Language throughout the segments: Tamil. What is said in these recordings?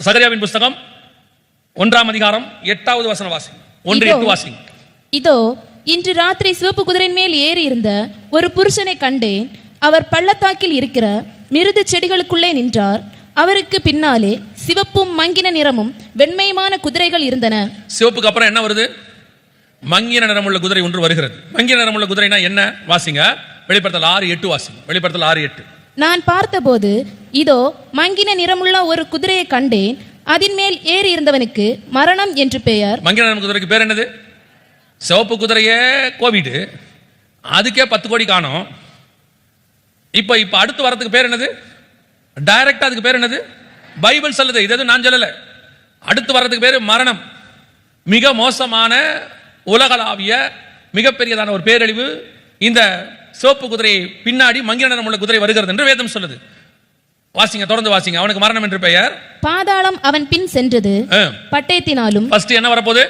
சகரியாவின் புஸ்தகம் 1ஆம் அதிகாரம் 8வது வசனம் வாசி. 1:8 வாசி. இதோ இன்று ராத்திரி சிவப்பு குதிரையின் மேல் ஏறி இருந்த ஒரு புருஷனை கண்டேன். அவர் பள்ளத்தாக்கில் இருக்கிற மிருது செடிகளுக்குள்ளே நின்றார். அவருக்கு பின்னாலே சிவப்பும் மங்கின நிறமும் வெண்மையுமான குதிரைகள் இருந்தன. சிவப்புக்கு அப்புறம் என்ன வருது? மங்கின நிறமுள்ள குதிரை ஒன்று வருகிறது. மங்கின நிறமுள்ள குதிரைனா என்ன? வாசிங்க. வெளிப்படுத்தல் 6:8 வாசிங்க. வெளிப்படுத்தல் 6:8. நான் பார்த்தபோது இதோ மங்கின நிறமுள்ள ஒரு குதிரையை கண்டேன். அதன் மேல் ஏறி இருந்தவனுக்கு மரணம் என்று பெயர். மங்கின நிறம் குதிரைக்கு பேர் என்னது? சிவப்பு குதிரையே கோவிட், அதுக்கே 10 கோடி காணும். இப்ப அடுத்து வரதுக்கு பேர் என்னது? டைரக்டா அதுக்கு பேர் என்னது? பைபிள் சொல்லுது, இது எதுவும் நான் சொல்லல. அடுத்து வர்றதுக்கு பேரு மரணம். மிக மோசமான உலகளாவிய மிகப்பெரியதான ஒரு பேரழிவு இந்த சிவப்பு குதிரை பின்னாடி மங்கின நிறம் உள்ள குதிரை வருகிறது என்று வேதம் சொல்லுது. வாசிங்க, தொடர்ந்து வாசிங்க. அவனுக்கு மரணம் என்று பெயர். பாதாளம் அவன் பின் சென்றது பட்டயத்தினாலும். ஃபர்ஸ்ட் என்ன வரப்போகுது?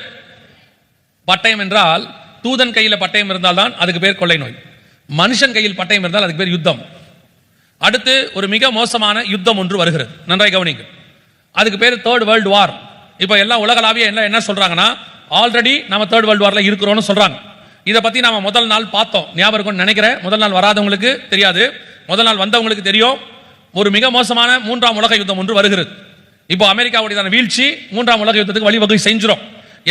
பட்டயம் என்றால் தூதன் கையில பட்டயம் இருந்தால் தான் அதுக்கு பேர் கொள்ளை நோய். மனுஷன் கையில் பட்டயம் இருந்தால் அதுக்கு பேர் யுத்தம். அடுத்து ஒரு மிக மோசமான யுத்தம் ஒன்று வருகிறது. நன்றாய் கவனிங்க. அதுக்கு பேர் தேர்ட் வேர்ல்டு வார். இப்போ எல்லாம் உலகளாவிய என்ன சொல்றாங்கன்னா, ஆல்ரெடி நம்ம தேர்ட் வேர்ல்டு வார்ல இருக்கிறோம்னு சொல்றாங்க. இதை பத்தி நாம முதல் நாள் பார்த்தோம். ஞாபகம் இருக்கும்னு நினைக்கிறேன். முதல் நாள் வராதவங்களுக்கு தெரியாது, முதல் நாள் வந்தவங்களுக்கு தெரியும். ஒரு மிக மோசமான 3ஆம் உலக யுத்தம் ஒன்று வருகிறது. இப்போ அமெரிக்காவுடைய வீழ்ச்சி 3ஆம் உலக யுத்தத்துக்கு வழிவகை செஞ்சிடும்.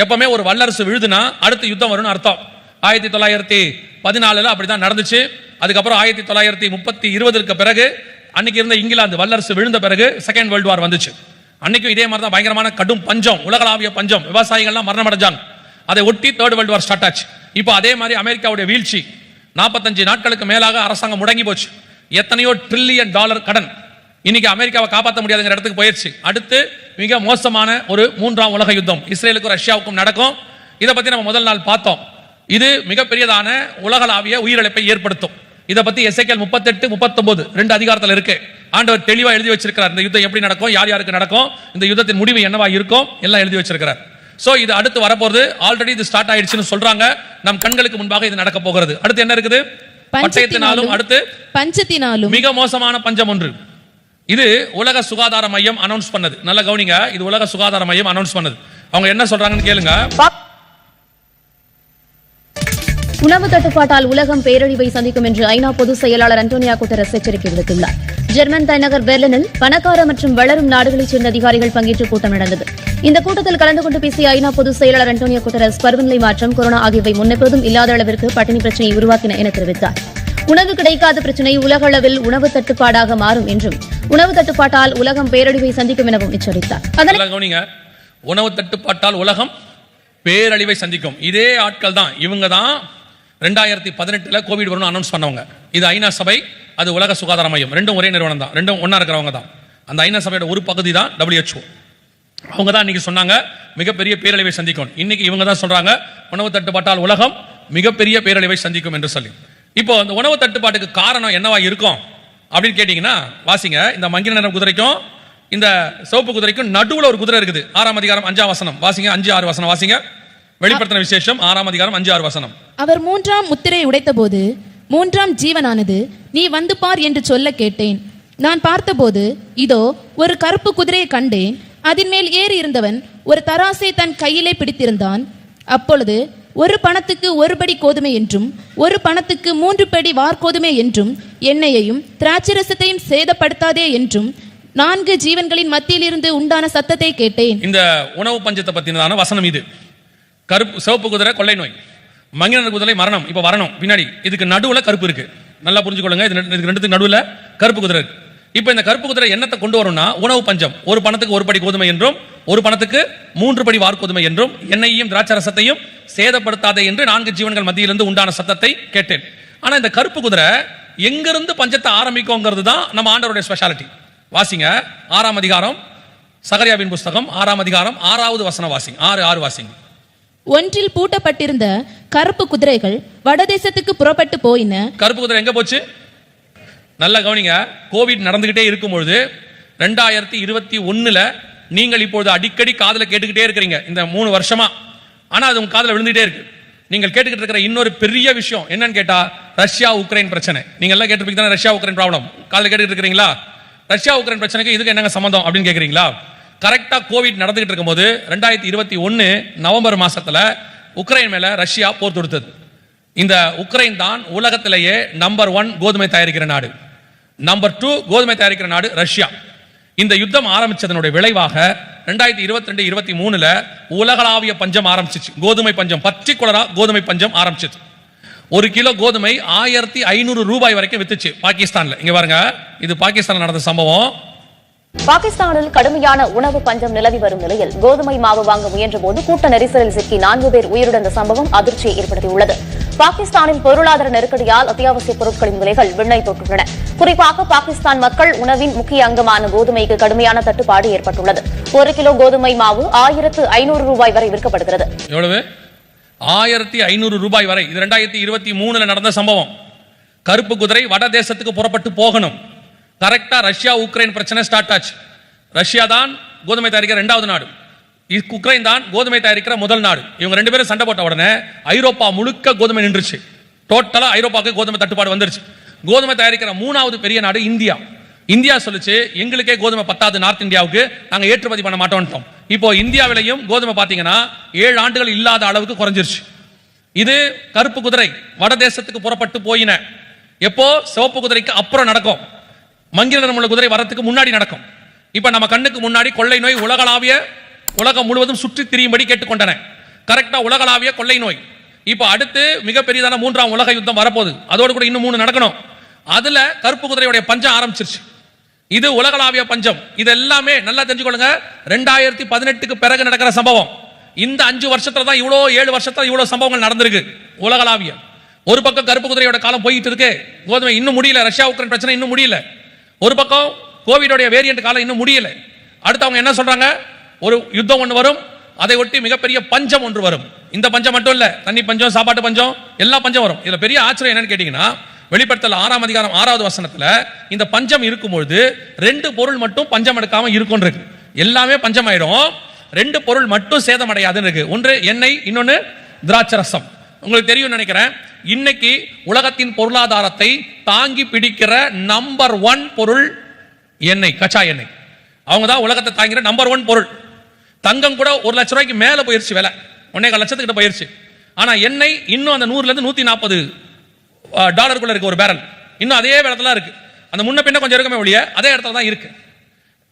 எப்பவுமே ஒரு வல்லரசு விழுதுனா அடுத்த யுத்தம் வரும்னு அர்த்தம். 1914 அப்படிதான் நடந்துச்சு. அதுக்கப்புறம் 1920 பிறகு அன்னைக்கு இருந்த இங்கிலாந்து வல்லரசு விழுந்த பிறகு செகண்ட் வேர்ல்டு வார் வந்துச்சு. அன்னைக்கும் இதே மாதிரி தான் பயங்கரமான கடும் பஞ்சம், உலகளாவிய பஞ்சம், விவசாயிகள்லாம் மரணம் அடைஞ்சாங்க. அதை ஒட்டி தேர்ட் வேர்ல்டு வார் ஸ்டார்ட் ஆச்சு. இப்போ அதே மாதிரி அமெரிக்காவுடைய வீழ்ச்சி, 45 நாட்களுக்கு மேலாக அரசாங்கம் முடங்கி போச்சு. எத்தனையோ $1 trillion கடன். இன்னைக்கு அமெரிக்காவை காப்பாற்ற முடியாதுங்கிற இடத்துக்கு போயிடுச்சு. அடுத்து மிக மோசமான ஒரு 3ஆம் உலக யுத்தம் இஸ்ரேலுக்கும் ரஷ்யாவுக்கும் நடக்கும். இதை பத்தி நம்ம முதல் நாள் பார்த்தோம். இது மிகப்பெரியதான உலகளாவிய உயிரிழப்பை ஏற்படுத்தும். இதை பத்தி எசேக்கியேல் 38, 39 2 அதிகாரத்தில் இருக்கு. ஆண்டவர் தெளிவா எழுதி வச்சிருக்கிறார். இந்த யுத்தம் எப்படி நடக்கும், யார் யாருக்கு நடக்கும், இந்த யுத்தத்தின் முடிவு என்னவா இருக்கும், எல்லாம் எழுதி வச்சிருக்கிறார். சோ இது அடுத்து வரப்போறது. ஆல்ரெடி இது ஸ்டார்ட் ஆயிடுச்சுன்னு சொல்றாங்க. நம் கண்களுக்கு முன்பாக இது நடக்க போகிறது. அடுத்து என்ன இருக்குது? பட்டயத்தினாலும் அடுத்து பஞ்சத்தினாலும் மிக மோசமான பஞ்சம் ஒன்று. இது உலக சுகாதார மையம் அனௌன்ஸ் பண்ணது. நல்ல கவனிங்க, இது உலக சுகாதார மையம் அனௌன்ஸ் பண்ணது. அவங்க என்ன சொல்றாங்கன்னு கேளுங்க. உணவு தட்டுப்பாட்டால் உலகம் பேரழிவை சந்திக்கும் என்று ஐநா பொதுச் செயலாளர் அன்டோனியோ குட்டரஸ் எச்சரிக்கை விடுத்துள்ளார். ஜெர்மன் தலைநகர் பெர்லினில் பணக்கார மற்றும் வளரும் நாடுகளைச் சேர்ந்த அதிகாரிகள் பங்கேற்று கூட்டம் நடந்தது. இந்த கூட்டத்தில் கலந்து கொண்டு பேசிய ஐநா பொதுச் செயலாளர் அன்டோனியோ குட்டரஸ் பருவநிலை மாற்றம், கொரோனா ஆகியவை முன்னெப்போதும் இல்லாத அளவிற்கு பட்டினி பிரச்சனையை உருவாக்கின என தெரிவித்தார். உணவு கிடைக்காத பிரச்சனை உலக அளவில் உணவு தட்டுப்பாடாக மாறும் என்றும், உணவு தட்டுப்பாட்டால் உலகம் பேரழிவை சந்திக்கும் எனவும் எச்சரித்தார். உணவு தட்டுப்பாட்டால் உலகம் பேரழிவை சந்திக்கும். இதே ஆட்கள் தான், இவங்க தான் 2018 கோவிட் வரும்னு அனௌன்ஸ் பண்ணவங்க. இது ஐநா சபை, அது உலக சுகாதார மையம். ரெண்டும் ஒரே நிறுவனம் தான், ரெண்டும் ஒன்னா இருக்கிறவங்க தான். அந்த ஐநா சபையோட ஒரு பகுதி தான் WHO. அவங்க தான் இன்னைக்கு சொன்னாங்க மிகப்பெரிய பேரழிவை சந்திக்கும். இன்னைக்கு இவங்க தான் சொல்றாங்க உணவு தட்டுப்பாட்டால் உலகம் மிகப்பெரிய பேரழிவை சந்திக்கும் என்று சொல்லி. இப்போ இந்த உணவு தட்டுப்பாட்டுக்கு காரணம் என்னவா இருக்கும் அப்படின்னு கேட்டீங்கன்னா, வாசிங்க. இந்த மங்கின நிறம் குதிரைக்கும் இந்த சிவப்பு குதிரைக்கும் நடுவுல ஒரு குதிரை இருக்குது. 6ஆம் அதிகாரம் 5ஆம் வசனம் வாசிங்க. 5-6 வசனம் வாசிங்க. வெளிப்படுத்தின விசேஷம் 6ஆம் அதிகாரம் 5-6 வசனம். அவர் 3ஆம் முத்திரை உடைத்த போது 3ஆம் ஜீவனானது, நீ வந்து பார் என்று சொல்ல கேட்டேன். நான் பார்த்தபோது இதோ ஒரு கருப்பு குதிரையை கண்டேன். அதன் மேல் ஏறி இருந்தவன் ஒரு தராசை தன் கையிலே பிடித்திருந்தான். அப்பொழுது ஒரு பணத்துக்கு 1 படி கோதுமை என்றும், ஒரு பணத்துக்கு 3 படி வார்கோதுமை என்றும், எண்ணெயையும் திராட்சரசத்தையும் சேதப்படுத்தாதே என்றும் 4 ஜீவன்களின் மத்தியில் இருந்து உண்டான சத்தத்தை கேட்டேன். இந்த உணவு பஞ்சத்தை பத்தினதான வசனம் இது. கருப்பு சிவப்பு குதிரை கொள்ளை நோய், மங்கின குதிரை மரணம். இப்ப வரணும் பின்னாடி. இதுக்கு நடுவுல கருப்பு இருக்கு. நல்லா புரிஞ்சுக்கொள்ளுங்க. இதுக்கு ரெண்டுத்துக்கு நடுவுல கருப்பு குதிரை இருக்கு. இப்ப இந்த கருப்பு குதிரை என்னத்தை கொண்டு வரும்னா, உணவு பஞ்சம். ஒரு பணத்துக்கு 1 படி கோதுமை என்றும், ஒரு பணத்துக்கு 3 படி வார்கோதுமை என்றும், எண்ணெயையும் திராட்சரசத்தையும் சேதப்படுத்தாதே என்று 4 ஜீவன்கள் மத்தியிலிருந்து உண்டான சத்தத்தை கேட்டேன். ஆனா இந்த கருப்பு குதிரை எங்கிருந்து பஞ்சத்தை ஆரம்பிக்கும்ங்கிறது தான் நம்ம ஆண்டவருடைய ஸ்பெஷாலிட்டி. வாசிங்க. 6ஆம் அதிகாரம் சகரியாவின் புஸ்தகம் 6ஆம் அதிகாரம் 6வது வசனம் வாசிங்க. 6 வாசிங்க. ஒன்றில் பூட்டப்பட்டிருந்த கருப்பு குதிரைகள் வடதேசத்துக்கு புறப்பட்டு போயின. கருப்பு குதிரை எங்க போச்சு? நல்ல கவனிங்க. கோவிட் நடந்துகிட்டே இருக்கும் பொழுது 2021 நீங்கள் இப்பொழுது அடிக்கடி காதுல கேட்டுக்கிட்டே இருக்கிறீங்க இந்த 3 வருஷமா. ஆனா அது உங்க காதுல விழுந்துட்டே இருக்கு. நீங்கள் கேட்டுக்கிட்டு இருக்கிற இன்னொரு பெரிய விஷயம் என்னன்னு கேட்டா, ரஷ்யா உக்ரைன் பிரச்சனை. நீங்க எல்லாம் கேட்டிருப்பீங்க, ரஷ்யா உக்ரைன் ப்ராப்ளம் காதுல கேட்டுக்கிட்டு இருக்கிறீங்களா? ரஷ்யா உக்ரைன் பிரச்சனைக்கு இதுக்கு என்னங்க சம்பந்தம் அப்படின்னு கேட்குறீங்களா? கரெக்டா கோவிட் நடந்துகிட்டு இருக்கும்போது 2021 நவம்பர் மாசத்துல உக்ரைன் மேல ரஷ்யா போர் தொடுத்தது. இந்த உக்ரைன் தான் உலகத்திலேயே நம்பர் 1 கோதுமை தயாரிக்கிற நாடு, நம்பர் 2 கோதுமை தயாரிக்கிற நாடு ரஷ்யா. இந்த யுத்தம் ஆரம்பிச்சதனுடைய விளைவாக 2022-23 உலகளாவிய பஞ்சம் ஆரம்பிச்சிச்சு. கோதுமை பஞ்சம், பர்டிகுலரா கோதுமை பஞ்சம் ஆரம்பிச்சிச்சு. 1 கிலோ கோதுமை 1500 ரூபாய் வரைக்கும் வித்துச்சு பாகிஸ்தான்ல. இங்க பாருங்க, இது பாகிஸ்தான்ல நடந்த சம்பவம். பாகிஸ்தானில் கடுமையான உணவு பஞ்சம் நிலவி வரும் நிலையில் கோதுமை மாவு வாங்க முயன்றபோது கூட்ட நெரிசலில் சிக்கி 4 பேர் உயிரிழந்த சம்பவம் அதிர்ச்சியை ஏற்படுத்தியுள்ளது. பாகிஸ்தானில் பொருளாதார நெருக்கடியால் அத்தியாவசிய பொருட்களின் விலைகள் விண்ணை தொட்டுள்ளன. குறிப்பாக பாகிஸ்தான் மக்கள் உணவின் முக்கிய அங்கமான கோதுமைக்கு கடுமையான தட்டுப்பாடு ஏற்பட்டுள்ளது. 1 கிலோ கோதுமை மாவு 1500 ரூபாய் வரை விற்கப்படுகிறது. எவ்வளவு? 1500 ரூபாய் வரை. இது 2023 நடந்த சம்பவம். கருப்பு குதிரை வட தேசத்துக்கு புறப்பட்டு போகணும். கரெக்டா ரஷ்யா உக்ரைன் பிரச்சனை ஸ்டார்ட் ஆச்சு. ரஷ்யா தான் கோதுமை தயாரிக்கிற 2வது நாடு, உக்ரைன் தான் கோதுமை தயாரிக்கிற முதல் நாடு. இவங்க 2 பேரும் சண்டை போட்ட உடனே ஐரோப்பா முழுக்க கோதுமை நின்றுச்சு. டோட்டலா ஐரோப்பாவுக்கு கோதுமை தட்டுப்பாடு வந்துருச்சு. கோதுமை தயாரிக்கிற 3வது பெரிய நாடு இந்தியா. இந்தியா சொல்லுச்சு, எங்களுக்கே கோதுமை பத்தாது நார்த் இந்தியாவுக்கு, நாங்க ஏற்றுமதி பண்ண மாட்டோம். இப்போ இந்தியாவிலையும் கோதுமை பாத்தீங்கன்னா 7 ஆண்டுகள் இல்லாத அளவுக்கு குறைஞ்சிருச்சு. இது கருப்பு குதிரை வட தேசத்துக்கு புறப்பட்டு போயின. எப்போ? சிவப்பு குதிரைக்கு அப்புறம் நடக்கும். மங்கின நிறமுள்ள குதிரை வரத்துக்கு முன்னாடி நடக்கும். இப்ப நம்ம கண்ணுக்கு முன்னாடி கொள்ளை நோய் உலகம் முழுவதும் சுற்றி திரியும்படி கேட்டுக்கொண்டன. கரெக்டா உலகளாவிய கொள்ளை நோய். இப்ப அடுத்து மிகப்பெரியதான 3ஆம் உலக யுத்தம் வரப்போகுது. அதோடு கூட இன்னும் 3 நடக்கணும். அதுல கருப்பு குதிரையுடைய பஞ்சம் ஆரம்பிச்சிருச்சு. இது உலகளாவிய பஞ்சம். இது எல்லாமே நல்லா தெரிஞ்சுக்கொள்ளுங்க, 2018க்கு பிறகு நடக்கிற சம்பவம். இந்த 5 வருஷத்துல தான் 7 வருஷத்துல இவ்வளவு சம்பவங்கள் நடந்திருக்கு உலகளாவிய. ஒரு பக்கம் கருப்பு குதிரையோட காலம் போயிட்டு இருக்கு, கோதுமை இன்னும் முடியல, ரஷ்யா உக்ரைன் பிரச்சனை இன்னும் முடியல. ஒரு பக்கம் கோவிடோட வேரியன்ட் காலம் இன்னும் முடியல. அடுத்து அவங்க என்ன சொல்றாங்க? ஒரு யுத்தம் ஒன்று வரும், அதை ஒட்டி மிகப்பெரிய பஞ்சம் ஒன்று வரும். இந்த பஞ்சம் மட்டும் இல்ல, தண்ணி பஞ்சம், சாப்பாட்டு பஞ்சம், எல்லா பஞ்சம் வரும். இதுல பெரிய ஆச்சரியம் என்னன்னு கேட்டீங்கன்னா, வெளிப்படுத்தல் 6ஆம் அதிகாரம் 6வது வசனத்துல இந்த பஞ்சம் இருக்கும்பொழுது 2 பொருள் மட்டும் பஞ்சம் எடுக்காம இருக்கும் இருக்கு. எல்லாமே பஞ்சம் ஆயிடும், 2 பொருள் மட்டும் சேதம் அடையாதுன்னு இருக்கு. ஒன்று எண்ணெய், இன்னொன்னு திராட்சரசம். உங்களுக்கு தெரியும் நினைக்கிறேன், இன்னைக்கு உலகத்தின் பொருளாதாரத்தை தாங்கி பிடிக்கிற நம்பர் 1 பொருள் எண்ணெய், கச்சா எண்ணெய். அவங்க தான் உலகத்தை தாங்கிற நம்பர் 1 பொருள். தங்கம் கூட 1 லட்சம் ரூபாய்க்கு மேல போயிருச்சு, விலை 1.25 லட்சத்துக்கிட்ட போயிருச்சு. ஆனா எண்ணெய் இன்னும் அந்த 100ல இருந்து 140 டாலருக்குள்ள இருக்கு ஒரு பேரல். இன்னும் அதே இடத்துல இருக்கு. அந்த முன்ன பின்ன கொஞ்சம் இருக்குமே ஒழிய அதே இடத்துல தான் இருக்கு.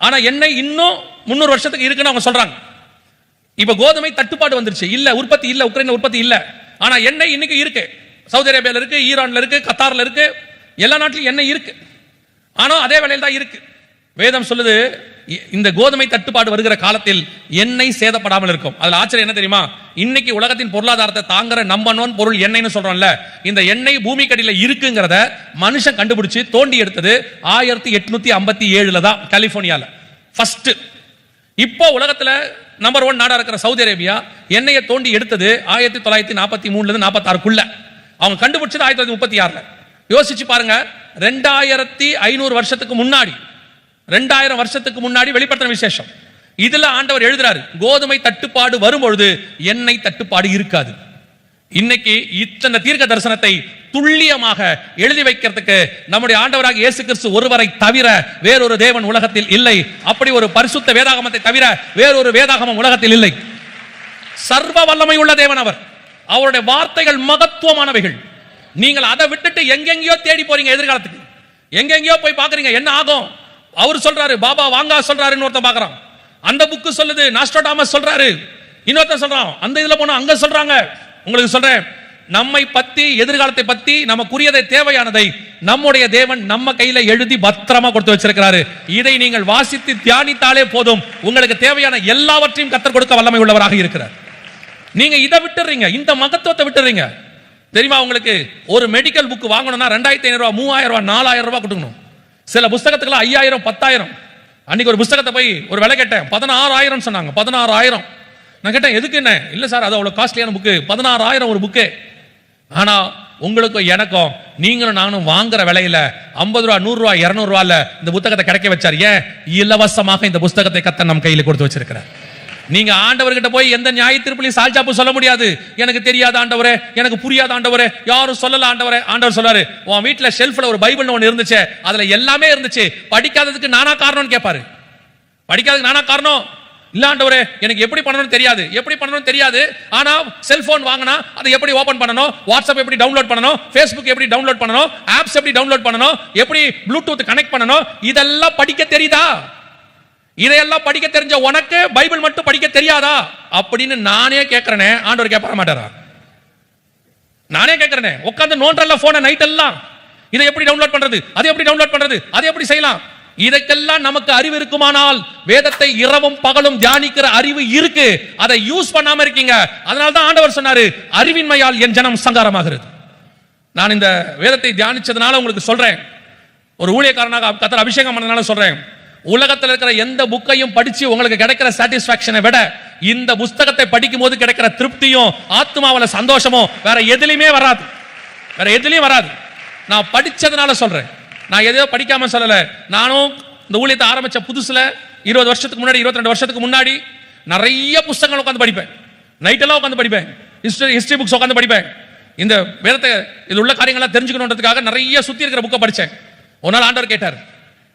ஆனா எண்ணெய் இன்னும் 300 வருஷத்துக்கு இருக்குன்னு அவங்க சொல்றாங்க. இப்ப கோதுமை தட்டுப்பாடு வந்துருச்சு, இல்ல உற்பத்தி இல்ல, உக்ரைன்ல உற்பத்தி இல்ல. ஆனா எண்ணெய் இன்னைக்கு இருக்கு. சவுதி அரேபியால இருக்கு, ஈரான்ல இருக்கு, கத்தார்ல இருக்கு, எல்லா நாட்டிலும் எண்ணெய் இருக்கு. ஆனா அதே வேளையில் தான் இருக்கு. வேதம் சொல்லுது, இந்த கோதுமை தட்டுப்பாடு வருகிற காலத்தில் எண்ணெய் சேதப்படாமல் இருக்கும். அதுல ஆச்சரியம் என்ன தெரியுமா? இன்னைக்கு உலகத்தின் பொருளாதாரத்தை தாங்குற நம்பர் 1 பொருள் எண்ணெய்னு சொல்றோம்ல, இந்த எண்ணெய் பூமிக்கடியில இருக்குங்கிறத மனுஷன் கண்டுபிடிச்சு தோண்டி எடுத்தது 1857 தான் கலிபோர்னியால ஃபர்ஸ்ட். இப்போ உலகத்துல நம்பர் 1 நாடா இருக்கிற சவுதி அரேபியா எண்ணெயை தோண்டி எடுத்தது 1943 இருந்து 46க்குள்ள. அவங்க கண்டுபிடிச்சது 1936ல. யோசிச்சு பாருங்க, 2500 வருஷத்துக்கு முன்னாடி, 2000 வருஷத்துக்கு முன்னாடி வெளிப்படுத்தின விசேஷம். இதுல ஆண்டவர் எழுதுறாரு, கோதுமை தட்டுப்பாடு வரும்பொழுது எண்ணெய் தட்டுப்பாடு இருக்காது. இன்னைக்கு இத்தனை தீர்க்க தரிசனத்தை துல்லியமாக எழுதி வைக்கிறதுக்கு நம்முடைய ஆண்டவராக இயேசு கிறிஸ்து ஒருவரை தவிர வேறொரு தேவன் உலகத்தில் இல்லை. அப்படி ஒரு பரிசுத்த வேதாகமத்தை தவிர வேறொரு வேதாகமம் உலகத்தில் இல்லை. சர்வ வல்லமை உள்ள தேவன் அவர். அவருடைய வார்த்தைகள் மகத்துவமானவைகள். நீங்கள் அதை விட்டுட்டு எங்கெங்கயோ தேடி போறீங்க, எதிர்காலத்துக்கு எங்கெங்கயோ போய் பாக்குறீங்க, என்ன ஆகும்? அவர் சொல்றாரு, பாபா வாங்கா சொல்றாருன்னு ஒருத்தன் பாக்குறான். அந்த புக்கு சொல்லுது, நாஸ்ட்ராடாமஸ் சொல்றாரு, இன்னொருத்தன் சொல்றான், அந்த இதுல போனா அங்க சொல்றாங்க. உங்களுக்கு சொல்றேன், நம்மை பத்தி, எதிர்காலத்தை பத்தி, நமக்குரியதை தேவையானதை நம்முடைய தேவன் நம்ம கையில எழுதி பத்திரமா கொடுத்து வச்சிருக்கிறாரு. இதை நீங்கள் வாசித்து தியானித்தாலே போதும், உங்களுக்கு தேவையான எல்லாவற்றையும் கர்த்தர் கொடுக்க வல்லமை உள்ளவராக இருக்கிறார். நீங்க இதை விட்டுறீங்க, இந்த மகத்துவத்தை விட்டுறீங்க. தெரியுமா உங்களுக்கு, ஒரு மெடிக்கல் புக் வாங்கணும்னா 2500 ரூபாய், 3000 ரூபாய், 4000 ரூபாய் கொடுக்கணும். சில புஸ்தகத்துக்கு 5000, 10000. அன்னைக்கு ஒரு புஸ்தகத்தை போய் ஒரு விலை கேட்டேன், 16000 சொன்னாங்க. 16000. நான் கேட்டேன், எதுக்கு? என்ன இல்ல சார், அது அவ்வளவு காஸ்ட்லியான புக்கு, 16000 ஒரு புக்கு. ஆனா உங்களுக்கும் எனக்கும், நீங்களும் நானும் வாங்குற விலையில 50 ரூபாய், 100 ரூபாய், 200 ரூபாய்ல இந்த புத்தகத்தை கிடைக்க வச்சார். ஏன்? இலவசமாக இந்த புஸ்தகத்தை கர்த்தர் நம் கையில் கொடுத்து வச்சிருக்கிறார். நீங்க ஆண்டவர்கிட்ட போய் எந்த நியாய தீர்ப்புலையும் சால்ஜாப்பு சொல்ல முடியாது. எனக்கு தெரியாத ஆண்டவரே, எனக்கு புரியாத ஆண்டவரே, யாரும் சொல்லல ஆண்டவரே. ஆண்டவர் சொல்றாரு, உன் வீட்டுல ஷெல்ஃப்ல ஒரு பைபிள் ஒன்று இருந்துச்சு, அதுல எல்லாமே இருந்துச்சு, படிக்காததுக்கு நானா காரணம்னு கேட்பாரு. படிக்காததுக்கு நானா காரணம்? இல்லாண்டவரே எனக்கு எப்படி பண்ணணும்னு தெரியாது. ஆனா செல்போன் வாங்கினா அதை எப்படி ஓபன் பண்ணணும், வாட்ஸ்அப் எப்படி டவுன்லோட் பண்ணணும், ஃபேஸ்புக் எப்படி டவுன்லோட் பண்ணணும், ஆப்ஸ் எப்படி டவுன்லோட் பண்ணணும், எப்படி ப்ளூடூத் கனெக்ட் பண்ணணும், இதெல்லாம் படிக்க தெரியுதா? இதையெல்லாம் படிக்க தெரிஞ்ச உனக்கு பைபிள் மட்டும் படிக்க தெரியாதா அப்படின்னு நானே கேட்கிறேனே. ஆண்டவர் கேட்க மாட்டாரா? நானே கேட்கிறேனே. உட்கார்ந்து நோண்டல்ல போன நைட் எல்லாம் இதை எப்படி டவுன்லோட் பண்றது, அதை எப்படி டவுன்லோட் பண்றது, அதை எப்படி செய்யலாம். இதற்கெல்லாம் நமக்கு அறிவு இருக்குமானால் வேதத்தை இரவும் பகலும் தியானிக்கிற அறிவு இருக்கு, அதை யூஸ் பண்ணாம இருக்கீங்க. அதனால தான் ஆண்டவர் சொன்னாரு, அறிவின்மையால் என் ஜனம் சங்காரமாகிறது. நான் இந்த வேதத்தை தியானிச்சதுனால உங்களுக்கு சொல்றேன், ஒரு ஊழியக்காரனாக கர்த்தர் அபிஷேகம் பண்ணதுனால சொல்றேன், உலகத்தில் இருக்கிற எந்த புக்கையும் படிச்சு உங்களுக்கு கிடைக்கிற சாட்டிஸ்பாக்சனை விட இந்த புத்தகத்தை படிக்கும் போது கிடைக்கிற திருப்தியும் ஆத்மாவில சந்தோஷமும் வேற எதுலயுமே வராது. நான் படிச்சதுனால சொல்றேன், நான் எதையோ படிக்காம சொல்லல. நானும் இந்த ஊழியத்தை ஆரம்பிச்ச புதுசுல 20 வருஷத்துக்கு முன்னாடி 22 வருஷத்துக்கு முன்னாடி நிறைய புத்தகங்கள் உட்காந்து படிப்பேன். நைட் எல்லாம் உட்காந்து படிப்பேன். ஹிஸ்டரி புக்ஸ் உட்காந்து படிப்பேன். இந்த வேதத்தை இது உள்ள காரியங்கள்லாம் தெரிஞ்சுக்கணுன்றதுக்காக நிறைய சுத்தி இருக்கிற புக்கை படிச்சேன். ஒரு நாள் ஆண்டவர் கேட்டார்,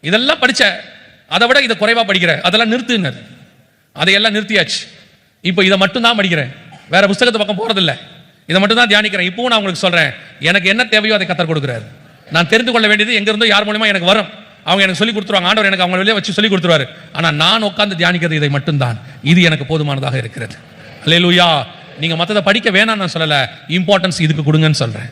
இதெல்லாம் படிச்ச, அதை விட இதை குறைவா படிக்கிற, அதெல்லாம் நிறுத்துனார். அதையெல்லாம் நிறுத்தியாச்சு. இப்போ இதை மட்டும் தான் படிக்கிறேன், வேற புத்தகத்து பக்கம் போறதில்லை, இதை மட்டும் தான் தியானிக்கிறேன். இப்பவும் நான் உங்களுக்கு சொல்றேன், எனக்கு என்ன தேவையோ அதை கர்த்தர் கொடுக்கிறார். நான் தெரிந்து கொள்ள வேண்டியது எங்க இருந்தோ யார் மூலமா எனக்கு வரும், அவங்க எனக்கு சொல்லி கொடுத்துருவாங்க. ஆண்டவர் எனக்கு அவங்க வெளியே வச்சு சொல்லி கொடுத்துருவாரு. ஆனா நான் உட்கார்ந்து தியானிக்கிறது இதை மட்டும்தான், இது எனக்கு போதுமானதாக இருக்கிறது. அல்லேலூயா. நீங்க மற்றதை படிக்க வேணாம் நான் சொல்லல, இம்பார்ட்டன்ஸ் இதுக்கு கொடுங்கன்னு சொல்றேன்.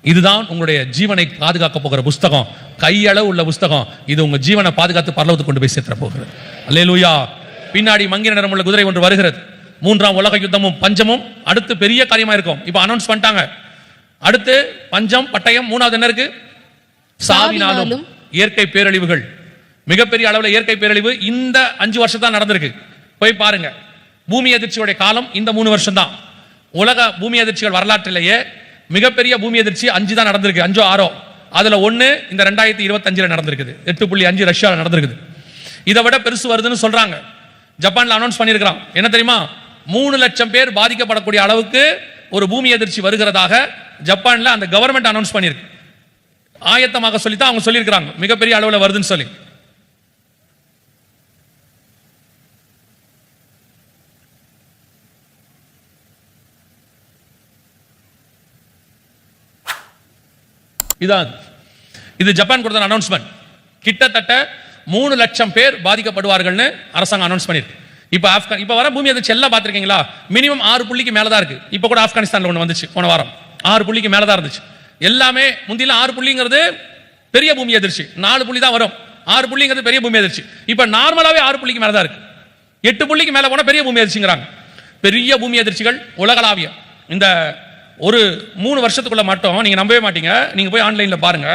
இதுதான் உங்களுடைய ஜீவனை பாதுகாக்க போகிற புஸ்தகம், கையளவு உள்ள புஸ்தகம். இது உங்க ஜீவனை பாதுகாத்து பரலோகத்துக்கு கொண்டு போய் சேர்த்துற போகிறது. அல்லேலூயா. பின்னாடி மங்கின நிறம் உள்ள குதிரை ஒன்று வருகிறது. 3ஆம் உலக யுத்தமும் பஞ்சமும் அடுத்து பெரிய காரியமா இருக்கும். இப்ப அனௌன்ஸ் பண்ணிட்டாங்க. அடுத்து பஞ்சம், பட்டயம், 3வது என்ன இருக்கு? சாவினாலும் இயற்கை பேரழிவுகள். மிகப்பெரிய அளவில் இயற்கை பேரழிவு இந்த 5 வருஷம் தான் நடந்திருக்கு. போய் பாருங்க. பூமி அதிர்ச்சியோட காலம் இந்த 3 வருஷம் தான். உலக பூமி அதிர்ச்சிகள் வரலாற்றிலேயே மிகப்பெரிய பூமி அதிர்ச்சி 5 தான் நடந்திருக்கு, 5ஓ 6ஓ. அதுல 1 இந்த 2025 நடந்திருக்குது. 8.5 ரஷ்யாவில் நடந்திருக்குது. இதை விட பெருசு வருதுன்னு சொல்றாங்க. ஜப்பான்ல அனௌன்ஸ் பண்ணியிருக்கிறான். என்ன தெரியுமா? 3 லட்சம் பேர் பாதிக்கப்படக்கூடிய அளவுக்கு ஒரு பூமி அதிர்ச்சி வருகிறதாக ஜப்பான்ல அந்த கவர்மெண்ட் அனௌன்ஸ் பண்ணியிருக்கு. ஆயத்தமாக சொல்லித்தான் அவங்க சொல்லியிருக்கிறாங்க, மிகப்பெரிய அளவில் வருதுன்னு சொல்லி. இது ஜப்பான் கொடுத்த அனௌன்ஸ்மெண்ட். கிட்டத்தட்ட 3 லட்சம் பேர் பாதிக்கப்படுவார்கள்னு அரசாங்கம் அனௌன்ஸ் பண்ணிருக்கு. இப்ப வர பூமி அதிர்ச்சி எல்லாம் பார்த்திருக்கீங்களா? மினிமம் 6 புள்ளிக்கு மேல தான் இருக்கு. இப்ப கூட ஆப்கானிஸ்தான்ல ஒன்று வந்துச்சு போன வாரம், 6 புள்ளிக்கு மேல தான் இருந்துச்சு. எல்லாமே முந்தில 6 புள்ளிங்கிறது பெரிய பூமி அதிர்ச்சி, 4 புள்ளி தான் வரும். 6 புள்ளிங்கிறது பெரிய பூமி அதிர்ச்சி. இப்ப நார்மலாவே 6 புள்ளிக்கு மேல தான் இருக்கு. 8 புள்ளிக்கு மேல போனா பெரிய பூமி அதிர்ச்சிங்கிறாங்க. பெரிய பூமி அதிர்ச்சிகள் உலகளாவிய இந்த ஒரு 3 வருஷத்துக்குள்ள மட்டும் நீங்க நம்பவே மாட்டீங்க. நீங்க போய் ஆன்லைன்ல பாருங்க,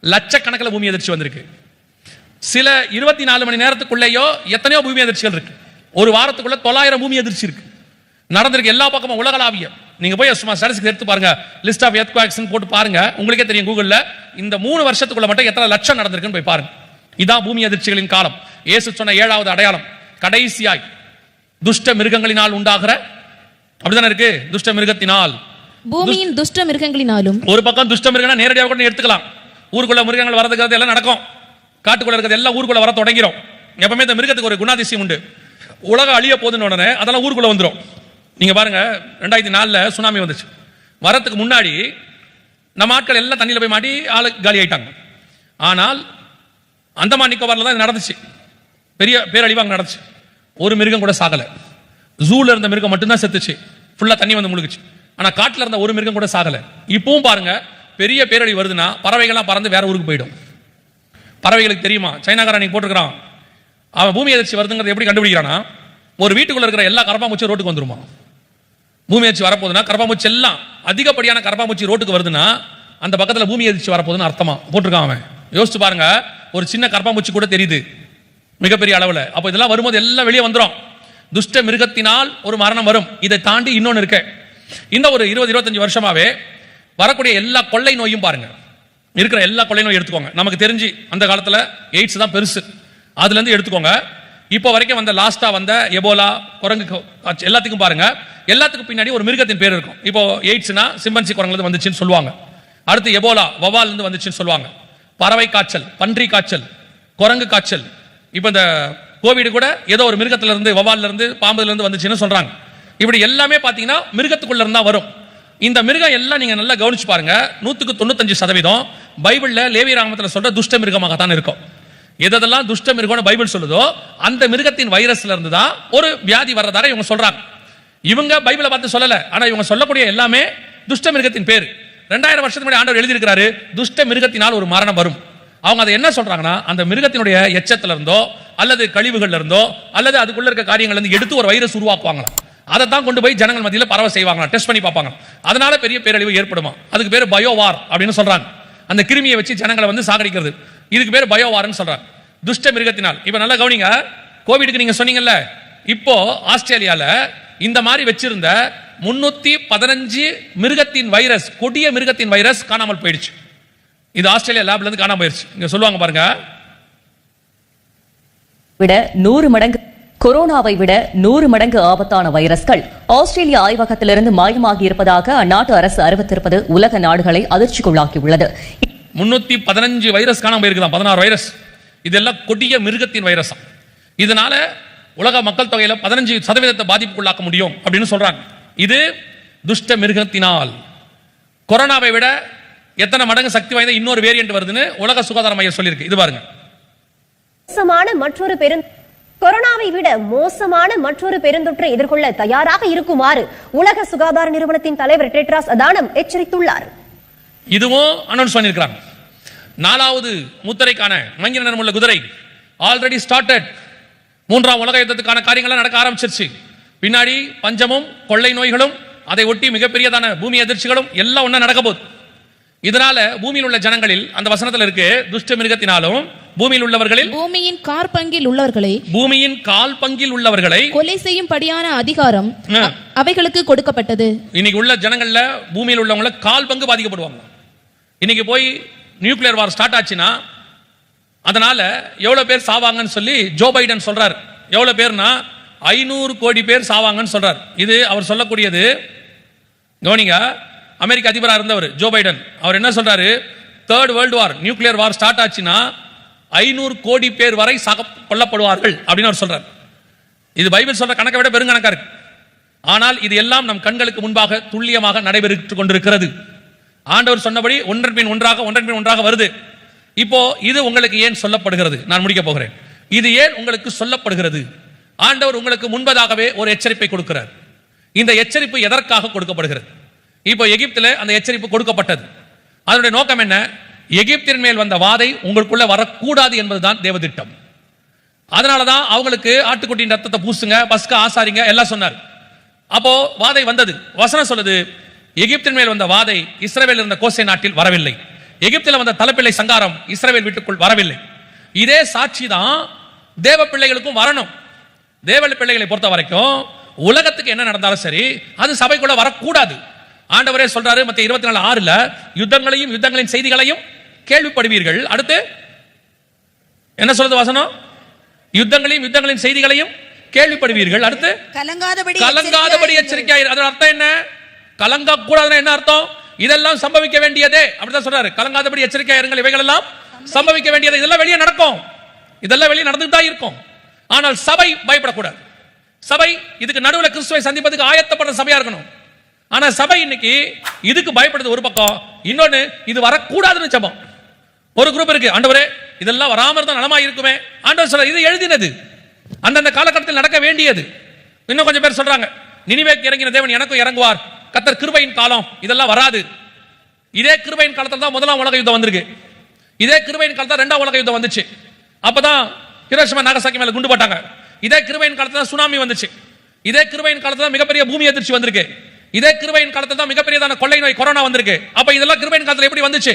லட்சக்கணக்கில் பூமி அதிர்ச்சி வந்திருக்கு. சில 24 மணி நேரத்துக்குள்ளேயோ எத்தனையோ பூமி அதிர்ச்சிகள் இருக்கு. ஒரு வாரத்துக்குள்ள 900 பூமி அதிர்ச்சி இருக்கு நடந்திருக்கு. எல்லா பக்கமும் உலகளாவிய. நீங்க போய் சும்மா ஸ்டாட்டிஸ்டிக்ஸ் எடுத்து பாருங்க, லிஸ்ட் ஆஃப் எர்த்குவேக்ஸ் போட்டு பாருங்க, உங்களுக்கே தெரியும். கூகுள்ல இந்த 3 வருஷத்துக்குள்ள மட்டும் எத்தனை லட்சம் நடந்திருக்குன்னு போய் பாருங்க. இதான் பூமி அதிர்ச்சிகளின் காலம். இயேசு சொன்ன 7வது அடையாளம், கடைசியாய் துஷ்ட மிருகங்களினால் உண்டாகிற, அப்படிதானே இருக்கு, துஷ்ட மிருகத்தினால், பூமியின் துஷ்ட மிருகங்களினாலும். ஒரு பக்கம் துஷ்ட மிருகம்னா நேரடியாக கூட எடுத்துக்கலாம். ஊருக்குள்ள மிருகங்கள் வரதுக்கு எல்லாம் நடக்கும். காட்டுக்குள்ள இருக்கிறது எல்லாம் ஊருக்குள்ள வர தொடங்கிரும். எப்பவுமே இந்த மிருகத்துக்கு ஒரு குணாதிசயம் உண்டு. உலகம் அழிய போதுன்னு உடனே அதெல்லாம் ஊருக்குள்ள வந்துடும். நீங்க பாருங்க, 2004 சுனாமி வந்துச்சு. வரத்துக்கு முன்னாடி நம்ம ஆட்கள் எல்லாம் தண்ணியில் போய் மாட்டி ஆளு காலி ஆயிட்டாங்க. ஆனால் அந்தமான் நிக்கோபார்ல தான் நடந்துச்சு. பெரிய பேரழிவாங்க நடந்துச்சு. ஒரு மிருகம் கூட சாகல. ஜூல இருந்த மிருகம் மட்டும்தான் செத்துச்சு. ஃபுல்லா தண்ணி வந்து முழுகுச்சு. ஆனா காட்டுல இருந்த ஒரு மிருகம் கூட சாகல. இப்பவும் பாருங்க, பெரிய பேரழிவு வருதுன்னா பறவைகள்லாம் பறந்து வேற ஊருக்கு போயிடும். பறவைகளுக்கு தெரியுமா? சைனாக்காரன் நீங்க போட்டுருக்கான், அவன் பூமி அதிர்ச்சி வருதுங்கிறது எப்படி கண்டுபிடிக்கிறானா, ஒரு வீட்டுக்குள்ள இருக்கிற எல்லா கரப்பாம்பூச்சி ரோட்டுக்கு வந்துருமா. பூமி அதிர்ச்சி வரப்போகுதுன்னா கரப்பாம்பூச்சி எல்லாம் அதிகப்படியான கரப்பாம்பூச்சி ரோட்டுக்கு வருதுன்னா அந்த பக்கத்தில் பூமி அதிர்ச்சி வரப்போகுதுன்னு அர்த்தமா போட்டிருக்கான் அவன். யோசிச்சு பாருங்க, ஒரு சின்ன கரப்பாம்பூச்சி கூட தெரியுது மிகப்பெரிய அளவில். அப்போ இதெல்லாம் வரும்போது எல்லாம் வெளியே வந்துடும். துஷ்ட மிருகத்தினால் ஒரு மரணம் வரும். இதை தாண்டி இன்னொன்று இருக்கு. இந்த ஒரு 20-25 வருஷமாவே வரக்கூடிய எல்லா கொள்ளை நோயும் பாருங்க, இருக்கிற எல்லா கொள்ளை நோயும் எடுத்துக்கோங்க. நமக்கு தெரிஞ்சு அந்த காலத்தில் எய்ட்ஸ் தான் பெருசு, அதுல இருந்து எடுத்துக்கோங்க. இப்போ வரைக்கும் வந்த லாஸ்டா வந்த எபோலா, குரங்கு எல்லாத்துக்கும் பாருங்க, எல்லாத்துக்கும் பின்னாடி ஒரு மிருகத்தின் பேர் இருக்கும். இப்போ எய்ட்ஸ்னா சிம்பன்சி குரங்குல வந்துச்சுன்னு சொல்லுவாங்க. அடுத்து எபோலா வவால் இருந்து வந்துச்சுன்னு சொல்லுவாங்க. பறவை காய்ச்சல், பன்றி காய்ச்சல், குரங்கு காய்ச்சல். இப்போ இந்த கோவிட் கூட ஏதோ ஒரு மிருகத்துல இருந்து, வவால்ல இருந்து, பாம்புல இருந்து வந்துச்சுன்னு சொல்றாங்க. இப்படி எல்லாமே பாத்தீங்கன்னா மிருகத்துக்குள்ள இருந்தா வரும். இந்த மிருகம் எல்லாம் நீங்க நல்லா கவனிச்சு பாருங்க, 95% பைபிள்ல லேவியராகமத்துல சொல்ற துஷ்ட மிருகமாகத்தான் இருக்கும். எதெல்லாம் துஷ்ட மிருகம்னு பைபிள் சொல்லுதோ அந்த மிருகத்தின் வைரஸ்ல இருந்து தான் ஒரு வியாதி வர்றதாக இவங்க சொல்றாங்க. இவங்க பைபிளை பார்த்து சொல்லல, ஆனா இவங்க சொல்லக்கூடிய எல்லாமே துஷ்ட மிருகத்தின் பேர். 2000 வருஷத்துக்கு முன்னாடி ஆண்டவர் எழுதியிருக்கிறாரு, துஷ்ட மிருகத்தினால் ஒரு மரணம் வரும். அவங்க அதை என்ன சொல்றாங்கன்னா, அந்த மிருகத்தினுடைய எச்சத்துல இருந்தோ அல்லது கழிவுகள்ல இருந்தோ அல்லது அதுக்குள்ள இருக்க காரியங்கள்ல இருந்து எடுத்து ஒரு வைரஸ் உருவாக்குவாங்களாம். அதை தான் கொண்டு போய் ஜனங்கள் மத்தியில் பரவ செய்வாங்களாம், டெஸ்ட் பண்ணி பார்ப்பாங்க. அதனால பெரிய பேரழிவு ஏற்படுமா. அதுக்கு பேர் பயோவார் அப்படின்னு சொல்றாங்க. அந்த கிருமியை வச்சு ஜனங்களை வந்து சாகடிக்கிறது, இதுக்கு பேர் பயோவார்னு சொல்றாங்க. துஷ்ட மிருகத்தினால். இப்ப நல்லா கவனிங்க, கோவிடுக்கு நீங்க சொன்னீங்கல்ல, இப்போ ஆஸ்திரேலியால இந்த மாதிரி வச்சிருந்த 315 மிருகத்தின் வைரஸ், கொடிய மிருகத்தின் வைரஸ் காணாமல் போயிடுச்சு. இது ஆஸ்திரேலியா லேப்ல இருந்து காணாமல் போயிடுச்சு. இங்க சொல்லுவாங்க பாருங்க, விட 100 மடங்கு கொரோனாவை விட 100 மடங்கு ஆபத்தான வைரஸ்கள் ஆஸ்திரேலிய ஆய்வகத்திலிருந்து மாயமாகி இருப்பதாக அந்நாட்டு அரசு அறிவித்திருப்பது உலக நாடுகளை அதிர்ச்சிக்குள்ளாக்கியுள்ளது. 315 வைரஸ் காணாமல் போயிருக்குதான், 16 வைரஸ். இதெல்லாம் கொடிய மிருகத்தின் வைரஸ். இதனால உலக மக்கள் தொகையில 15% பாதிப்புக்குள்ளாக்க முடியும் அப்படின்னு சொல்றாங்க. இது துஷ்ட மிருகத்தினால். கொரோனாவை விட எத்தனை மடங்கு சக்தி வாய்ந்த இன்னொரு வேரியன்ட் வருதுன்னு உலக சுகாதார மையம் சொல்லியிருக்கு. இது பாருங்க, கொரோனாவை விட மோசமான மற்றொரு பெருந்தொற்றை எதிர்கொள்ள தயாராக இருக்குமாறு உலக சுகாதார நிறுவனத்தின் தலைவர் டெட்ராஸ் அதானம் எச்சரித்துள்ளார். இதுவும் அனௌன்ஸ் பண்ணிருக்காங்க. 4வது முத்திரைக்கான மங்கின நிறமுள்ள குதிரை ஆல்ரெடி ஸ்டார்டட். 3ஆம் உலக யுத்தத்துக்கான காரியங்கள் நடக்க ஆரம்பிச்சிருச்சு. பின்னாடி பஞ்சமும் கொள்ளை நோய்களும் அதை ஒட்டி மிகப்பெரியதான பூமி அதிர்ச்சிகளும் எல்லாம் ஒண்ணா நடக்க போகுது. இதனால பூமியில் உள்ள ஜனங்களில் அந்த வசனத்தில் இருக்கு, துஷ்ட மிருகத்தினாலும் பூமியில் உள்ளவர்களில் பூமியின் காற்பங்கில் உள்ளவர்களை பூமியின் கால் பங்கில் உள்ளவர்களை கொலை செய்யும் படியான அதிகாரம் அவைகளுக்கு கொடுக்கப்பட்டது. இன்னைக்கு உள்ள ஜனங்கள்ல பூமியில் உள்ளவங்கள கால் பங்கு பாதிக்கப்படுவாங்க. இன்னைக்கு போய் நியூக்ளியர் வார் ஸ்டார்ட் ஆச்சுன்னா அதனால எவ்வளவு பேர் சாவாங்கன்னு சொல்லி ஜோ பைடன் சொல்றாரு. எவ்வளவு பேர்னா 500 கோடி பேர் சாவாங்கன்னு சொல்றார். இது அவர் சொல்லக்கூடியது. கவனிங்க, அமெரிக்க அதிபராக இருந்தவர் ஜோ பைடன், அவர் என்ன சொல்றாரு, 3rd வேர்ல்டு வார் நியூக்ளியர் வார் ஸ்டார்ட் ஆச்சுன்னா 500 கோடி பேர் வரை கொல்லப்படுவார்கள் அப்படின்னு அவர் சொல்றார். இது பைபிள் சொல்ற கணக்கை விட பெருங்கணக்கா இருக்கு. ஆனால் இது எல்லாம் நம் கண்களுக்கு முன்பாக துல்லியமாக நடைபெற்றுக் கொண்டிருக்கிறது. ஆண்டவர் சொன்னபடி ஒன்றன் பின் ஒன்றாக வருது. இப்போ இது உங்களுக்கு ஏன் சொல்லப்படுகிறது? நான் முடிக்க போகிறேன். இது ஏன் உங்களுக்கு சொல்லப்படுகிறது? ஆண்டவர் உங்களுக்கு முன்பதாகவே ஒரு எச்சரிப்பை கொடுக்கிறார். இந்த எச்சரிப்பு எதற்காக கொடுக்கப்படுகிறது? இப்போ எகிப்தில் அந்த எச்சரிப்பு கொடுக்கப்பட்டது. அதனுடைய நோக்கம் என்ன? எகிப்தின் மேல் வந்த வாதை உங்களுக்குள்ள வரக்கூடாது என்பதுதான் தேவதிட்டம். அதனாலதான் அவங்களுக்கு ஆட்டுக்குட்டியின் ரத்தத்தை பூசுங்க, பஸ்கா ஆசாரிங்க எல்லாம் சொன்னார். அப்போ வாதை வந்தது. வசனம் சொல்லுது, எகிப்தின் மேல் வந்த வாதை இஸ்ரவேல் இருந்த கோசே நாட்டில் வரவில்லை. எகிப்தில் வந்த தலைப்பிள்ளை சங்காரம் இஸ்ரவேல் வீட்டுக்குள் வரவில்லை. இதே சாட்சி தான் தேவ பிள்ளைகளுக்கும் வரணும். தேவ பிள்ளைகளை பொறுத்த வரைக்கும் உலகத்துக்கு என்ன நடந்தாலும் சரி அது சபைக்குள்ள வரக்கூடாது. ஆண்டவரே சொல்றாரு மத்திய 24:6 யுத்தங்களையும் யுத்தங்களின் செய்திகளையும் கேள்விப்படுவீர்கள். அடுத்து என்ன சொல்றது வசனம்? யுத்தங்களையும் யுத்தங்களின் செய்திகளையும் கேள்விப்படுவீர்கள். அடுத்து கலங்காதபடி எச்சரிக்கையாயிரு. அதோட அர்த்தம் என்ன? கலங்க கூடாதுன்னா என்ன அர்த்தம்? இதெல்லாம் சம்பவிக்க வேண்டியதே அப்படிதான் சொல்றாரு. கலங்காதபடி எச்சரிக்கையாயிருங்கள், இவைகள் எல்லாம் சம்பவிக்க வேண்டியது. இதெல்லாம் வெளியே நடக்கும், இதெல்லாம் வெளியே நடந்துட்டு தான் இருக்கும். ஆனால் சபை பயப்படக்கூடாது. சபை இதுக்கு நடுவில் கிறிஸ்துவை சந்திப்பதுக்கு ஆயத்தப்படுற சபையா இருக்கணும். ஆனா சபை இன்னைக்கு இதுக்கு பயப்படுது ஒரு பக்கம், இன்னொன்னு இது வரக்கூடாதுன்னு ஜெபம். ஒரு குரூப் இருக்கு, ஆண்டவரே இதெல்லாம் வராம இருந்தா நலமா இருக்குமே. ஆண்டவர் சொல்ற இது எழுதினது, அந்தந்த காலகட்டத்தில் நடக்க வேண்டியது. இன்னும் கொஞ்சம் பேர் சொல்றாங்க, நினிவேக்கு இறங்கின தேவன் எனக்கும் இறங்குவார், கர்த்தர் கிருபையின் காலம், இதெல்லாம் வராது. இதே கிருபையின் காலத்துல தான் 1ஆம் உலக யுத்தம் வந்திருக்கு. இதே கிருபையின் காலத்துல 2ஆம் உலக யுத்தம் வந்துச்சு. அப்பதான் ஹிரோஷிமா நாகசாக்கி மேல குண்டு போட்டாங்க. இதே கிருபையின் காலத்துல சுனாமி வந்துச்சு. இதே கிருபையின் காலத்துல மிகப்பெரிய பூமி அதிர்ச்சி வந்திருக்கு. இதே கிருபையின் காலத்துல தான் மிகப்பெரியதான கொள்ளை நோய் கொரோனா வந்திருக்கு. அப்ப இதெல்லாம் கிருபையின் காலத்துல எப்படி வந்துச்சு?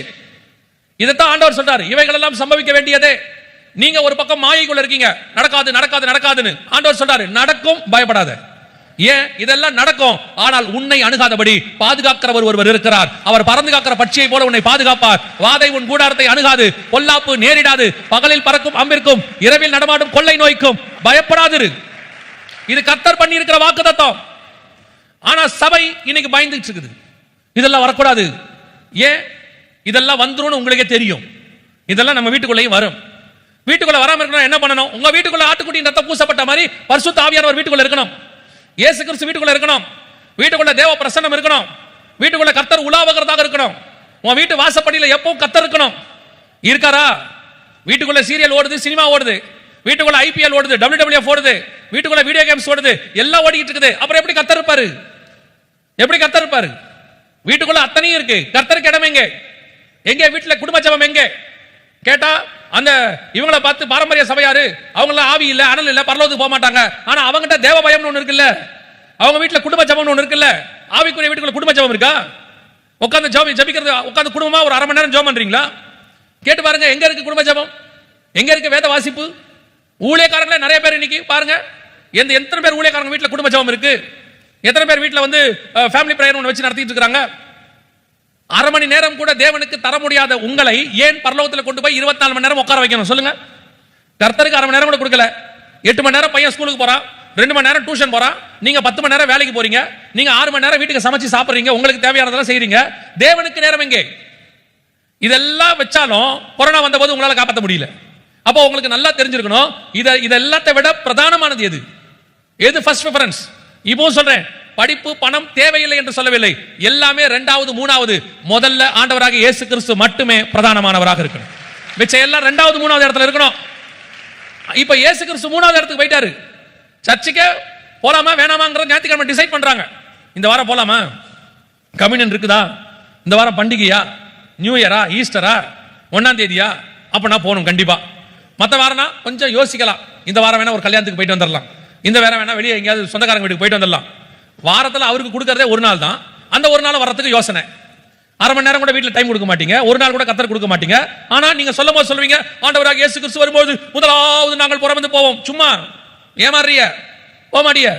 இதைத்தான் ஆண்டவர் சொல்றாரு, இவைகள் எல்லாம் சம்பவிக்க வேண்டியதே. நீங்க ஒரு பக்கம் மாயைக்குள்ள இருக்கீங்க, நடக்காதுன்னு. ஆண்டவர் சொல்றாரு, நடக்கும், பயப்படாத. ஏன் இதெல்லாம் நடக்கும், ஆனால் உன்னை அணுகாதபடி பாதுகாக்கிறவர் ஒருவர் இருக்கிறார். அவர் பறந்து காக்கிற பட்சியை போல உன்னை பாதுகாப்பார். வாதை உன் கூடாரத்தை அணுகாது, பொல்லாப்பு நேரிடாது. பகலில் பறக்கும் அம்பிற்கும் இரவில் நடமாடும் கொள்ளை நோய்க்கும் பயப்படாதிரு. இது கர்த்தர் பண்ணி இருக்கிற வாக்குத்தத்தம். ஆனா சபை இன்னைக்கு பயந்துட்டு இருக்குது, இதெல்லாம் வரக்கூடாது. ஏன்? இதெல்லாம் வந்துரும் உங்களுக்கே தெரியும். இதெல்லாம் நம்ம வீட்டுக்குள்ளேயும் வரும். வீட்டுக்குள்ள வராம இருக்கணும் என்ன பண்ணணும்? உங்க வீட்டுக்குள்ள ஆட்டுக்குட்டியின் ரத்தம் பூசப்பட்ட மாதிரி பரிசுத்த ஆவியானவர் வீட்டுக்குள்ள இருக்கணும். இயேசு கிறிஸ்து வீட்டுக்குள்ள இருக்கணும். வீட்டுக்குள்ள தேவ பிரசன்னம் இருக்கணும். வீட்டுக்குள்ள கர்த்தர் உலாவுகிறதாக இருக்கணும். உன் வீட்டு வாசப்படியில எப்பவும் கர்த்தர் இருக்கணும். இருக்காரா? வீட்டுக்குள்ள சீரியல் ஓடுது, சினிமா ஓடுது, வீட்டுக்குள்ள IPL ஓடுது, WWF ஓடுது, வீட்டுக்குள்ள வீடியோ கேம்ஸ் ஓடுது, எல்லாம் ஓடிக்கிட்டு இருக்குது. அப்புறம் எப்படி கர்த்தர் இருப்பாரு? எப்படி கர்த்தர் இருப்பாரு? வீட்டுக்குள்ள அத்தனையும் இருக்கு. கர்த்தருக்கு இடம் எங்க? எங்க வீட்டுல குடும்ப ஜெபம் எங்க? கேட்டா அந்த இவங்களை பார்த்து பாரம்பரிய சபையாரு அவங்கள ஆவி இல்ல, அனல் இல்ல, பரலோகத்துக்கு போக மாட்டாங்க. ஆனா அவங்ககிட்ட தேவ பயம்னு ஒண்ணு இருக்குல்ல, அவங்க வீட்டுல குடும்ப ஜெபம்னு ஒண்ணு இருக்குல்ல. ஆவிக்குரிய வீட்டுக்குள்ள குடும்ப ஜெபம் இருக்கா? உட்கார்ந்து ஜெபிக்கிறது, உட்கார்ந்து குடும்பமா ஒரு அரை மணி நேரம் ஜெபம் பண்றீங்களா? கேட்டு பாருங்க, எங்க இருக்கு குடும்ப ஜெபம்? எங்க இருக்கு வேத வாசிப்பு? ஊழியக்காரங்களே நிறைய பேர் இன்னைக்கு பாருங்க, எத்தனை பேர் ஊழியக்காரங்க வீட்டுல குடும்ப ஜெபம் இருக்கு? எத்தனை பேர் வீட்டுல வந்து ஃபேமிலி பிரேயர் ஒன்று வச்சு நடத்திட்டு இருக்காங்க? அரை மணி நேரம் கூட தேவனுக்கு தர முடியாத உங்களை ஏன் பரலோகத்தில் கொண்டு போய் 24 மணி நேரம் உட்கார வைக்கணும் சொல்லுங்க? கர்த்தருக்கு அரை மணி நேரம் கூட கொடுக்கல. 8 மணி நேரம் பையன் ஸ்கூலுக்கு போறான், 2 மணி நேரம் டியூஷன் போறான், நீங்க 10 மணி நேரம் வேலைக்கு போறீங்க, நீங்க 6 மணி நேரம் வீட்டுக்கு சமைச்சு சாப்பிடுறீங்க, உங்களுக்கு தேவையானதெல்லாம் செய்றீங்க. தேவனுக்கு நேரம் எங்கே? இதெல்லாம் வச்சாலும் கொரோனா வந்த போது உங்களால காப்பாற்ற முடியல. அப்போ உங்களுக்கு நல்லா தெரிஞ்சிருக்கணும், இதெல்லாத்தை விட பிரதானமானது எது? எது ஃபர்ஸ்ட் ப்ரிஃபரன்ஸ்? இப்போ சொல்றேன், படிப்பு பணம் தேவையில்லை என்று சொல்லவில்லை. எல்லாமே இரண்டாவது மூணாவது. முதல்ல ஆண்டவராக இயேசு கிறிஸ்து மட்டுமே பிரதானமானவராக இருக்கணும். மிச்சம் எல்லாம் இரண்டாவது மூணாவது இடத்துல இருக்கணும். இப்ப இயேசு கிறிஸ்து மூணாவது இடத்துக்கு போயிட்டாரு. சர்ச்சுக்கே போலாமா வேணாமாங்கிறத ஞாயிற்றுக்கிழமை டிசைட் பண்றாங்க. இந்த வாரம் போலாமா? கம்யூனியன் இருக்குதா? இந்த வாரம் பண்டிகையா? நியூ இயரா? ஈஸ்டரா? 1ஆம் தேதியா? அப்ப நான் போகணும் கண்டிப்பா. மற்ற வாரம்னா கொஞ்சம் யோசிக்கலாம். இந்த வாரம் வேணா ஒரு கல்யாணத்துக்கு போயிட்டு வந்துடலாம், இந்த வாரம் வேணா வெளியே எங்கேயாவது சொந்தக்காரங்க வீட்டுக்கு போயிட்டு வந்துடலாம். வாரத்தில் அவருக்கு கொடுக்கறதே ஒரு நாள் தான். அந்த ஒரு நாள் வர்றதுக்கு யோசனை. அரை மணி நேரம் கூட வீட்டில் டைம் கொடுக்க மாட்டீங்க, ஒரு நாள் கூட கர்த்தர் கொடுக்க மாட்டீங்க. ஆனா நீங்க சொல்லும் போது சொல்லுவீங்க, ஆண்டவராக இயேசு கிறிஸ்து வரும்போது முதலாவது நாங்கள் புறம்பு போவோம். சும்மா ஏமாறிய போக மாட்டிய.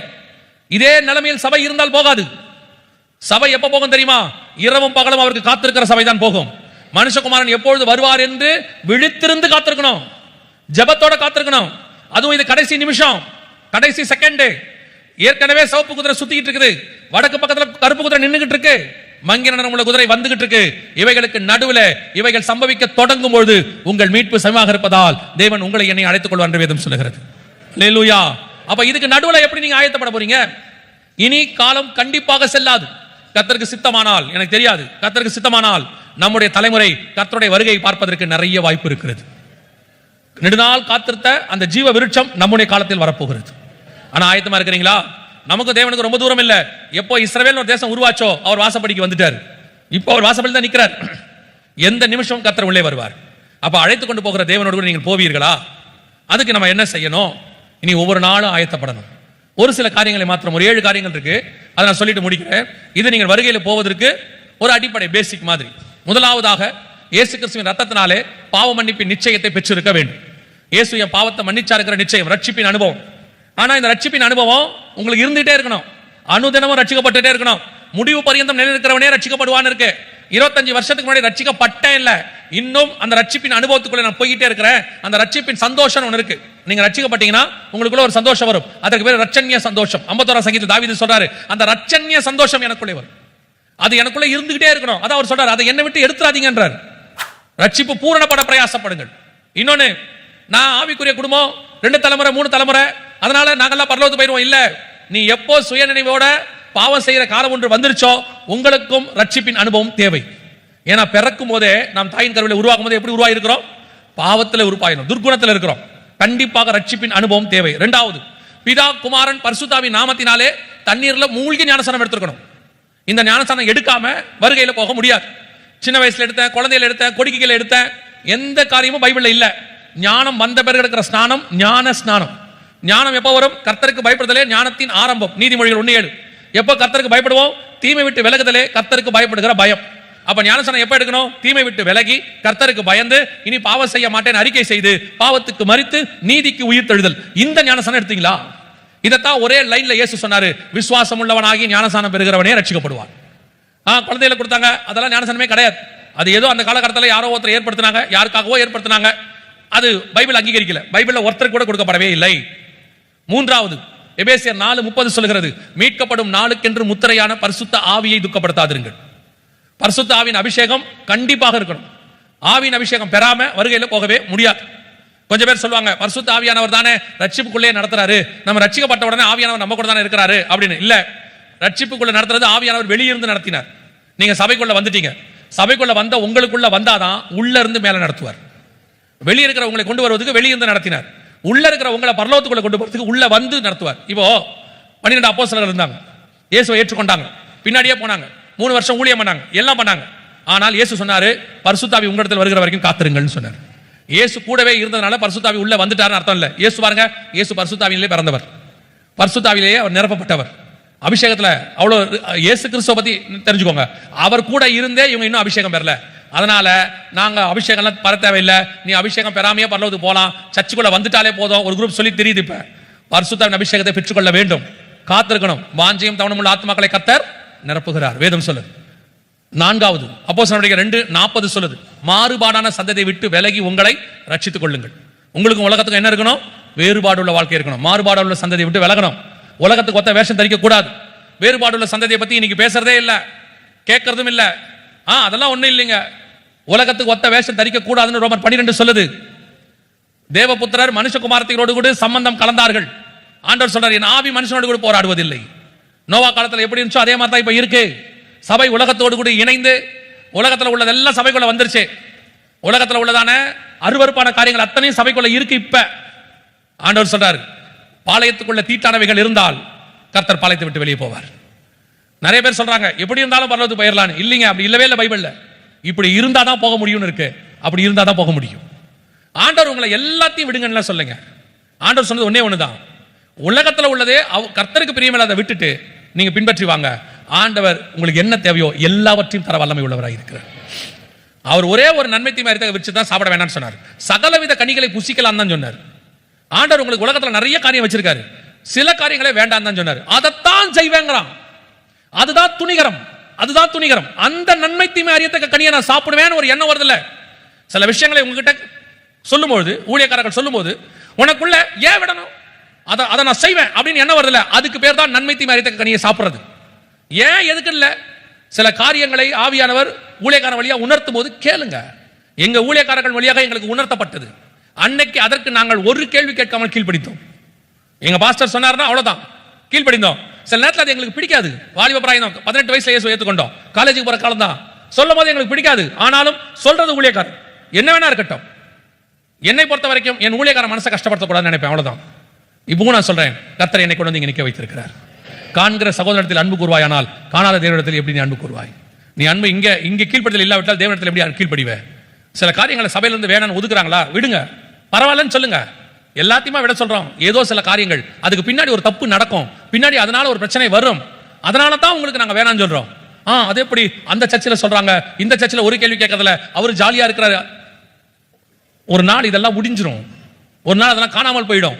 இதே நிலைமையில் சபை இருந்தால் போகாது. சபை எப்ப போகும் தெரியுமா? இரவும் பகலும் அவருக்கு காத்திருக்கிற சபை தான் போகும். மனுஷகுமாரன் எப்பொழுது வருவார் என்று விழித்திருந்து காத்திருக்கணும், ஜெபத்தோட காத்திருக்கணும். அதுவும் இது கடைசி நிமிஷம், கடைசி செகண்ட். ஏற்கனவே சிவப்பு குதிரை சுத்திட்டு இருக்குது, வடக்கு பக்கத்துல கருப்பு குதிரை நின்னுகிட்டு இருக்கு, மங்கின நிறமுள்ள குதிரை வந்துகிட்டு இருக்கு. இவைகளுக்கு நடுவுல இவைகள் சம்பவிக்க தொடங்கும் பொழுது உங்கள் மீட்பு சமமாக இருப்பதால் தேவன் உங்களை என்னை அழைத்துக் கொள்வார் என்று வேதம் சொல்லுகிறது. அல்லேலூயா. அப்ப இதுக்கு நடுவுல எப்படி நீங்க ஆயத்தப்பட போறீங்க? இனி காலம் கண்டிப்பாக செல்லாது. கர்த்தருக்கு சித்தமானால், எனக்கு தெரியாது, கர்த்தருக்கு சித்தமானால் நம்முடைய தலைமுறை கர்த்தருடைய வருகையை பார்ப்பதற்கு நிறைய வாய்ப்பு இருக்கிறது. நெடுநாள் காத்திருந்த அந்த ஜீவ விருட்சம் நம்முடைய காலத்தில் வரப்போகிறது. ஆனா ஆயத்தமா இருக்கிறீங்களா? நமக்கு தேவனுக்கு ரொம்ப தூரம் இல்ல. எப்போ இஸ்ரவேல் ஒரு தேசம் உருவாச்சோ அவர் வாசப்படிக்கு வந்துட்டார். இப்போ அவர் வாசப்படி தான் நிற்கிறார். எந்த நிமிஷம் கர்த்தர் உள்ளே வருவார். அப்ப அழைத்து கொண்டு போகிற தேவனோடு கூட நீங்கள் போவீர்களா? அதுக்கு நம்ம என்ன செய்யணும்? இனி ஒவ்வொரு நாளும் ஆயத்தப்படணும். ஒரு சில காரியங்களை மாத்திரம், ஒரு 7 காரியங்கள் இருக்கு, அதை நான் சொல்லிட்டு முடிக்கிறேன். இது நீங்கள் வருகையில் போவதற்கு ஒரு அடிப்படை பேசிக் மாதிரி. முதலாவதாக இயேசு கிறிஸ்துவின் ரத்தத்தினாலே பாவ மன்னிப்பின் நிச்சயத்தை பெற்றிருக்க வேண்டும். இயேசு என் பாவத்தை மன்னிச்சா இருக்கிற நிச்சயம், ரட்சிப்பின் அனுபவம். ஆனா இந்த ரட்சிப்பின் அனுபவம் உங்களுக்கு இருந்துட்டே இருக்கணும். அனுதினமும் ரட்சிக்கப்பட்டுட்டே இருக்கணும். முடிவு பரியந்தம் நிலைநிற்கிறவனே ரட்சிக்கப்படுவான்னு இருக்கு. 25 வருஷத்துக்கு முன்னாடி ரட்சிக்கப்பட்டேன் இல்ல, இன்னும் அந்த ரட்சிப்பின் அனுபவத்துக்குள்ள நான் போய்கிட்டே இருக்கிறேன். அந்த ரட்சிப்பின் சந்தோஷம் ஒன்று இருக்கு. நீங்க ரட்சிக்கப்பட்டீங்கன்னா உங்களுக்குள்ள ஒரு சந்தோஷம் வரும். அதுக்கு பேர் ரட்சண்ய சந்தோஷம். 51ஆம் சங்கீதத்தில் தாவீது சொல்றாரு, அந்த ரட்சண்ய சந்தோஷம் எனக்குள்ளே வரும். அது எனக்குள்ள இருந்துகிட்டே இருக்கணும். அதான் அவர் சொல்றாரு, அதை என்னை விட்டு எடுத்துறாதீங்கன்றார். ரட்சிப்பு பூரணப்பட பிரயாசப்படுங்கள். இன்னொன்னு, நான் ஆவிக்குரிய குடும்பம் 2 தலைமுறை 3 தலைமுறை, அதனால நாங்கெல்லாம் பரலோகத்துக்கு போயிடுவோம் இல்ல. நீ எப்போ சுயநினைவோட பாவம் செய்யற காலம் ஒன்று வந்துருச்சோ உங்களுக்கும் ரட்சிப்பின் அனுபவம் தேவை. ஏன்னா பிறக்கும் போதே நாம் தாயின் கருவில உருவாக்கும் போது எப்படி உருவாகி இருக்கிறோம்? பாவத்தில் உருவாயிரும், துர்குணத்தில் இருக்கிறோம். கண்டிப்பாக ரட்சிப்பின் அனுபவம் தேவை. 2வது, பிதா குமாரன் பரிசுத்தாவின் நாமத்தினாலே தண்ணீர்ல மூழ்கி ஞானஸ்நானம் எடுத்துக்கணும். இந்த ஞானஸ்நானம் எடுக்காம வருகையில போக முடியாது. சின்ன வயசுல எடுத்தேன், குழந்தையில எடுத்தேன், கொடிக்கையில எடுத்தேன், எந்த காரியமும் பைபிள்ல இல்ல. ஞானம் வந்த பிறகு எடுக்கிற ஸ்நானம் ஞான ஸ்நானம். ஞானம் எப்போ வரும்? கர்த்தருக்கு பயப்படுதலே ஞானத்தின் ஆரம்பம். நீதிமொழிகள் 1:7. எப்போ கர்த்தருக்கு பயப்படுவோம்? தீமை விட்டு விலகுதலே கர்த்தருக்கு பயப்படுகிற பயம். அப்ப ஞானஸ்நானம் எப்ப எடுக்கணும்? தீமை விட்டு விலகி கர்த்தருக்கு பயந்து இனி பாவம் செய்ய மாட்டேன் அறிக்கை செய்து பாவத்துக்கு மரித்து நீதிக்கு உயிர் தெழுதல். இந்த ஞானஸ்நானம் எடுத்தீங்களா? இதைத்தான் ஒரே லைன்ல இயேசு சொன்னாரு, விசுவாசம் உள்ளவனாகி ஞானஸ்நானம் பெறுகிறவனே ரட்சிக்கப்படுவான். குழந்தைகளை கொடுத்தாங்க, அதெல்லாம் ஞானஸ்நானமே கிடையாது. அது ஏதோ அந்த காலகட்டத்தில் யாரோ ஒருத்தர் ஏற்படுத்தினாங்க, யாருக்காகவோ ஏற்படுத்தினாங்க. அது பைபிள் அங்கீகரிக்கல, பைபிள்ல ஒருத்தர் கூட கொடுக்கப்படவே இல்லை. 3வது, எபேசியர் 4:30 சொல்கிறது, மீட்கப்படும் நாளுக்கென்று முத்திரையான பரிசுத்த ஆவியை துக்கப்படுத்தாதிருங்கள். பரிசுத்த ஆவியின் அபிஷேகம் கண்டிப்பாக இருக்கணும். ஆவியின் அபிஷேகம் பெறாம வருகையில போகவே முடியாது. கொஞ்சம் பேர் சொல்லுவாங்க பரிசுத்த ஆவியானவர் தானே ரட்சிப்புக்குள்ளே நடத்துறாரு, நம்ம ரட்சிக்கப்பட்ட உடனே ஆவியானவர் நம்ம கூட தானே இருக்கிறாரு அப்படின்னு. இல்ல, ரட்சிப்புக்குள்ள நடத்துறது ஆவியானவர் வெளியிருந்து நடத்தினார். நீங்க சபைக்குள்ள வந்துட்டீங்க, சபைக்குள்ள வந்த உங்களுக்குள்ள வந்தாதான் உள்ள இருந்து மேல நடத்துவார். வெளியே இருக்கிற உங்களை கொண்டு வருவதற்கு வெளியிருந்து நடத்தினார், உள்ள இருக்கிற உங்களை பரலோகத்துக்குள்ள கொண்டு போறதுக்கு உள்ள வந்து நடத்துவார். இப்போ 12 அப்போஸ்தலர்கள் இருந்தாங்க, இயேசுவை ஏற்றுக்கொண்டாங்க, பின்னாடியே போனாங்க, 3 வருஷம் ஊழியம் பண்ணாங்க, எல்லாம் பண்ணாங்க. ஆனால் இயேசு சொன்னாரு பரிசுத்த ஆவி உங்களிடத்தில் வருகிற வரைக்கும் காத்திருங்கள்னு சொன்னார். இயேசு கூடவே இருந்ததுனால பரிசுத்த ஆவி உள்ள வந்துட்டாருன்னு அர்த்தம் இல்ல. இயேசு பாருங்க, இயேசு பரிசுத்த ஆவியிலே பிறந்தவர், பரிசுத்த ஆவியிலேயே அவர் நிரப்பப்பட்டவர். அபிஷேகத்துல அவ்வளவு இயேசு கிறிஸ்துவ பத்தி தெரிஞ்சுக்கோங்க. அவர் கூட இருந்தே இவங்க இன்னும் அபிஷேகம் பெறல. அதனால நாங்க அபிஷேகம் பெற தேவையில்லை, நீ அபிஷேகம் பெறாமையே பரலோகத்துக்கு போலாம், சர்ச்சுக்குள்ள வந்துட்டாலே போதும். ஒரு குரூப் சொல்லி தெரியுது. இப்ப பரிசுத்த அபிஷேகத்தை பெற்றுக்கொள்ள வேண்டும், காத்திருக்கணும். வாஞ்சையும் தவணமுள்ள ஆத்மாக்களை கர்த்தர் நிரப்புகிறார், வேதம் சொல்லுது. 4வது அப்போஸ்தலர்களுடைய 2:40 சொல்லுது, மாறுபாடான சந்ததியை விட்டு விலகி உங்களை ரட்சித்துக் கொள்ளுங்கள். உங்களுக்கு உலகத்துக்கு என்ன இருக்கணும்? வேறுபாடுள்ள வாழ்க்கை இருக்கணும். மாறுபாடுள்ள சந்ததியை விட்டு விலகணும். உலகத்துக்கு ஒத்த வேஷம் தரிக்க கூடாது. வேறுபாடுள்ள சந்ததியை பத்தி இன்னைக்கு பேசுறதே இல்ல, கேட்கறதும் இல்ல. அதெல்லாம் ஒண்ணும் இல்லைங்க. உலகத்துக்கு ஒத்த வேஷம் தரிக்க கூடாதுன்னு ரோமர் 12 சொல்லுது. தேவபுத்திரர் மனுஷகுமாரத்தினோடு கூட சம்பந்தம் கலந்தார்கள். ஆண்டவர் சொல்றார், என் ஆவி மனுஷனோடு கூட போராடுவதில்லை. நோவா காலத்துல எப்படி இருந்துச்சோ அதே மாதிரி தான் இப்ப இருக்கு. சபை உலகத்தோடு கூட இணைந்து, உலகத்துல உள்ளதெல்லாம் சபைக்குள்ள வந்துருச்சு. உலகத்துல உள்ளதான அருவருப்பான காரியங்கள் அத்தனையும் சபைக்குள்ள இருக்கு. இப்ப ஆண்டவர் சொல்றாரு, பாளையத்துக்குள்ள தீட்டானவைகள் இருந்தால் கர்த்தர் பாளையத்தை விட்டு வெளியே போவார். நிறைய பேர் சொல்றாங்க எப்படி இருந்தாலும் பரலோகத்துக்கு போயிடலான்னு. இல்லைங்க, அப்படி இல்லவே இல்லை பைபிள்ல. இப்படி இருந்தா தான் போக முடியும்னு இருக்கு. அப்படி இருந்தா தான் போக முடியும். ஆண்டவர் உங்களை எல்லாத்தையும் விடுங்கன்னு சொல்லுங்க. ஆண்டவர் சொன்னது ஒன்னே ஒண்ணுதான், உலகத்துல உள்ளதே கர்த்தருக்கு பிரியமில்லாத விட்டுட்டு நீங்க பின்பற்றி வாங்க. ஆண்டவர் உங்களுக்கு என்ன தேவையோ எல்லாவற்றையும் தர வல்லமை உள்ளவராக இருக்கிறார். அவர் ஒரே ஒரு நன்மை தீமை அறிந்த விருட்சத்தை தான் சாப்பிட வேண்டாம்னு சொன்னார். சகலவித கனிகளை புசிக்கலாம் தான் சொன்னார். ஆண்டவர் உங்களுக்கு உலகத்துல நிறைய காரியம் வச்சிருக்காரு, சில காரியங்களே வேண்டாம் தான் சொன்னார். அதைத்தான் செய்வேங்கிறான். அதுதான் துணிகரம், அதுதான் துணிகரம். அந்த நன்மை தீமை அறியத்தக்க கனியை நான் சாப்பிடுவேன்னு ஒரு எண்ணம் வருது இல்ல. சில விஷயங்களை உங்ககிட்ட சொல்லும்போது, ஊழியக்காரர்கள் சொல்லும்போது, உனக்குள்ள ஏன் விடணும், அதை நான் செய்வேன் அப்படின்னு என்ன வருது இல்ல. அதுக்கு பேர் தான் நன்மை தீமை அறியத்தக்க கனியை சாப்பிடுறது. ஏன் எதுக்கு இல்ல? சில காரியங்களை ஆவியானவர் ஊழியக்காரன் வழியா உணர்த்தும் போது கேளுங்க. எங்க ஊழியக்காரர்கள் வழியாக எங்களுக்கு உணர்த்தப்பட்டது. அன்னைக்கு அதற்கு நாங்கள் ஒரு கேள்வி கேட்காமல் கீழ்ப்படித்தோம். எங்க பாஸ்டர் சொன்னார்னா அவ்வளவுதான், கீழ்ப்படிந்தோம். சில நேரத்தில் அது எங்களுக்கு பிடிக்காது. வாலிப பிராயம் 18 வயசுல இயேசுவை ஏற்றுக்கொண்டோம். காலேஜுக்கு போற காலம் தான். சொல்லும் போது எங்களுக்கு பிடிக்காது. ஆனாலும் சொல்றது ஊழியக்காரன் என்ன வேணா இருக்கட்டும். என்னை பொறுத்த வரைக்கும் என் ஊழியக்கார மனசை கஷ்டப்படுத்தக்கூடாதுன்னு நினைப்பேன், அவ்வளவுதான். இப்பவும் நான் சொல்றேன், கர்த்தர் என்னை கொண்டு வந்து இங்க நிக்க வைத்திருக்கிறார். காண்கிற சகோதரத்தில் அன்பு கூர்வாயானால் காணாத தேவனிடத்தில் எப்படி நீ அன்பு கூர்வாய்? நீ அன்பு இங்க கீழ்ப்படுதல் இல்லாவிட்டால் தேவனிடத்தில் எப்படி கீழ்ப்படிவே? சில காரியங்களை சபையிலிருந்து வேணான்னு ஒதுக்குறாங்களா, விடுங்க, பரவாயில்லன்னு சொல்லுங்க. எல்லாத்தையுமே விட சொல்றோம். ஏதோ சில காரியங்கள் அதுக்கு பின்னாடி ஒரு தப்பு நடக்கும், பின்னாடி அதனால ஒரு பிரச்சனை வரும். அதனால தான் உங்களுக்கு நாங்க வேணாம்னு சொல்றோம். அது எப்படி அந்த சர்ச்சில் சொல்றாங்க, இந்த சர்ச்சில் ஒரு கேள்வி கேட்கறதுல அவர் ஜாலியா இருக்கிறாரு. ஒரு நாள் இதெல்லாம் முடிஞ்சிடும், ஒரு நாள் அதெல்லாம் காணாமல் போயிடும்.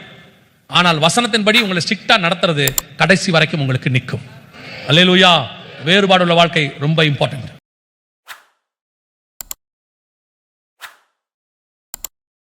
ஆனால் வசனத்தின்படி உங்களை ஸ்ட்ரிக்டா நடத்துறது கடைசி வரைக்கும் உங்களுக்கு நிற்கும். அல்லேலூயா. வேறுபாடுள்ள வாழ்க்கை ரொம்ப இம்பார்ட்டன்ட்.